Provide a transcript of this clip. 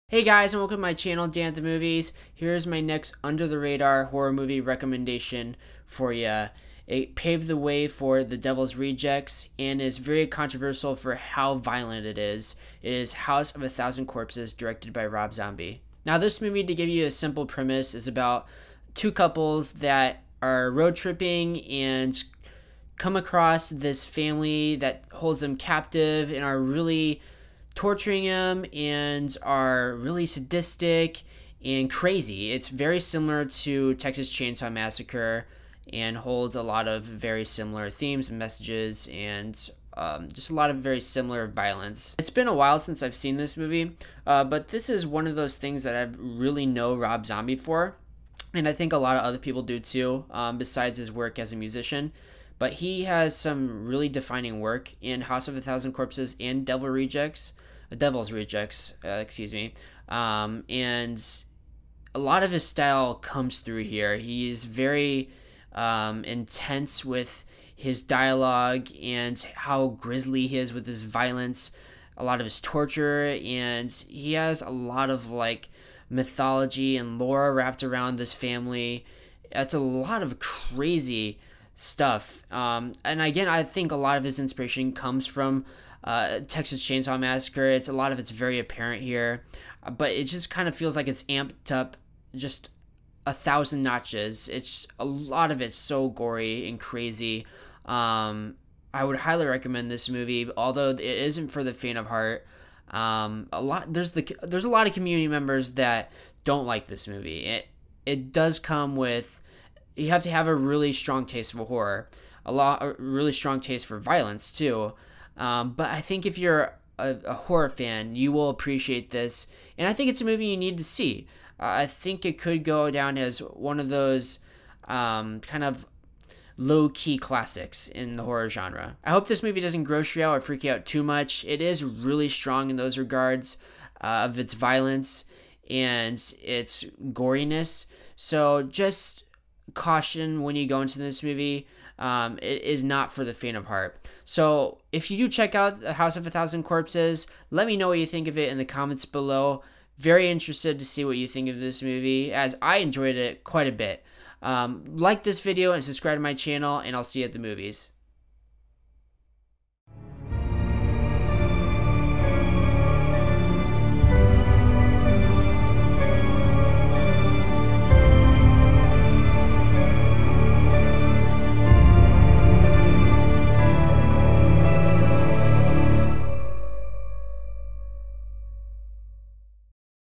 Hey guys, and welcome to my channel, Dan at the Movies. Here's my next under-the-radar horror movie recommendation for you. It paved the way for The Devil's Rejects and is very controversial for how violent it is. It is House of a Thousand Corpses, directed by Rob Zombie. Now, this movie, to give you a simple premise, is about two couples that are road tripping and come across this family that holds them captive and are really torturing him and are really sadistic and crazy. It's very similar to Texas Chainsaw Massacre and holds a lot of very similar themes and messages and just a lot of very similar violence. It's been a while since I've seen this movie, but this is one of those things that I really know Rob Zombie for, and I think a lot of other people do too, besides his work as a musician. But he has some really defining work in House of a Thousand Corpses and Devil's Rejects, excuse me. And a lot of his style comes through here. He's very intense with his dialogue and how grisly he is with his violence, a lot of his torture, and he has a lot of like mythology and lore wrapped around this family. It's a lot of crazy stuff. And again, I think a lot of his inspiration comes from Texas Chainsaw Massacre. A lot of it's very apparent here, but it just kind of feels like it's amped up just 1,000 notches. It's a lot of it's so gory and crazy. I would highly recommend this movie, although it isn't for the faint of heart. There's a lot of community members that don't like this movie. It does come with, you have to have a really strong taste for horror, a really strong taste for violence too. But I think if you're a horror fan, you will appreciate this, and I think it's a movie you need to see. I think it could go down as one of those kind of low-key classics in the horror genre. I hope this movie doesn't gross you out or freak you out too much. It is really strong in those regards of its violence and its goriness, so just caution when you go into this movie. It is not for the faint of heart. So if you do check out The House of a Thousand Corpses, let me know what you think of it in the comments below. Very interested to see what you think of this movie, as I enjoyed it quite a bit. Like this video and subscribe to my channel, and I'll see you at the movies.